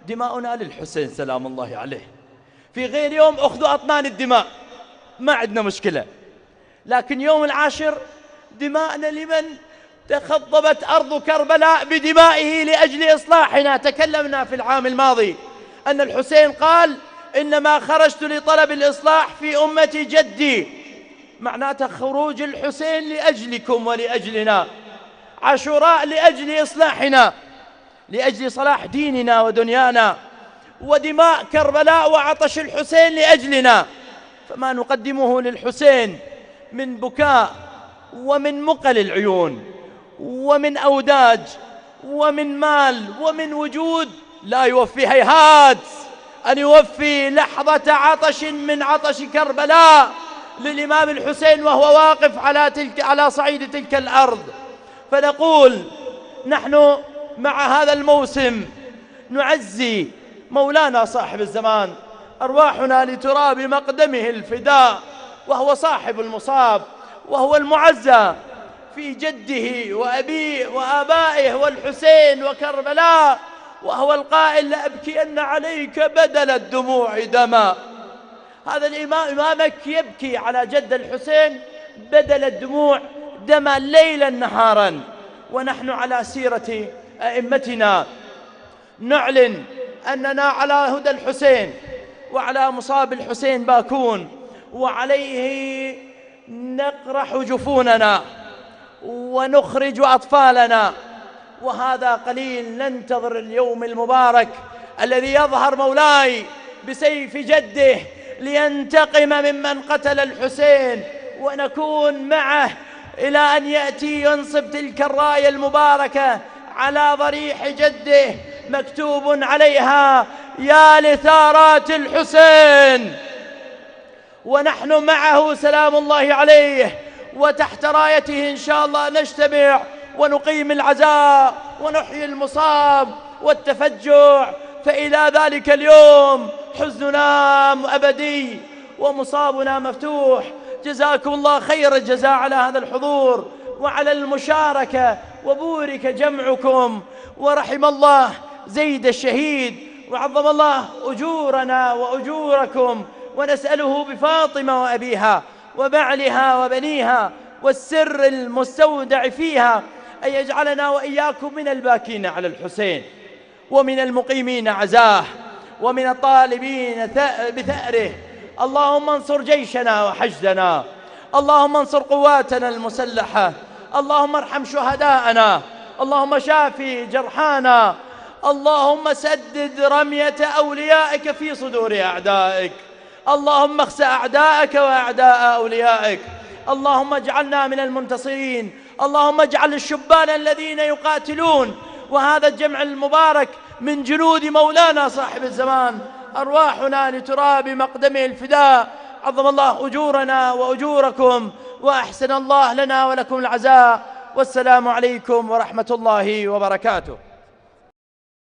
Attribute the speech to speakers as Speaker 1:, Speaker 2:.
Speaker 1: دماؤنا للحسين سلام الله عليه. في غير يوم أخذوا أطنان الدماء ما عندنا مشكلة، لكن يوم العاشر دماءنا لمن تخضبت أرض كربلاء بدمائه لأجل إصلاحنا. تكلمنا في العام الماضي أن الحسين قال إنما خرجت لطلب الإصلاح في أمة جدي، معناته خروج الحسين لأجلكم ولأجلنا، عاشوراء لأجل إصلاحنا، لأجل صلاح ديننا ودنيانا، ودماء كربلاء وعطش الحسين لأجلنا. فما نقدمه للحسين من بكاء ومن مقل العيون ومن أوداج ومن مال ومن وجود لا يوفي هيهات أن يوفي لحظة عطش من عطش كربلاء للإمام الحسين وهو واقف على صعيد تلك الأرض. فنقول نحن مع هذا الموسم نعزي مولانا صاحب الزمان، أرواحنا لتراب مقدمه الفداء، وهو صاحب المصاب وهو المعزى في جده وأبيه وآبائه والحسين وكربلاء، وهو القائل لأبكين عليك بدل الدموع دما. هذا الإمام إمامك يبكي على جد الحسين بدل الدموع دما ليلا نهارا. ونحن على سيرة أئمتنا نعلن أننا على هدى الحسين وعلى مصاب الحسين باكون، وعليه نقرح جفوننا ونخرج أطفالنا. وهذا قليل، ننتظر اليوم المبارك الذي يظهر مولاي بسيف جده لينتقم ممن قتل الحسين، ونكون معه إلى أن يأتي ينصب تلك الراية المباركة على ضريح جده مكتوب عليها يا لثارات الحسين، ونحن معه سلام الله عليه، وتحت رايته إن شاء الله نجتمع ونقيم العزاء ونحيي المصاب والتفجع. فإلى ذلك اليوم حزننا أبدي ومصابنا مفتوح. جزاكم الله خير الجزاء على هذا الحضور وعلى المشاركة، وبورك جمعكم، ورحم الله زيد الشهيد، وعظم الله أجورنا وأجوركم، ونسأله بفاطمة وأبيها وبعلها وبنيها والسر المستودع فيها أن يجعلنا وإياكم من الباكين على الحسين، ومن المقيمين عزاه، ومن الطالبين بثأره. اللهم انصر جيشنا وحشدنا، اللهم انصر قواتنا المسلحة، اللهم ارحم شهداءنا، اللهم شافي جرحانا، اللهم سدد رمية أوليائك في صدور أعدائك، اللهم اخسأ أعدائك وأعداء أوليائك، اللهم اجعلنا من المنتصرين، اللهم اجعل الشبان الذين يقاتلون وهذا الجمع المبارك من جنود مولانا صاحب الزمان، أرواحنا لتراب مقدمه الفداء. عظم الله أجورنا وأجوركم، وأحسن الله لنا ولكم العزاء، والسلام عليكم ورحمة الله وبركاته.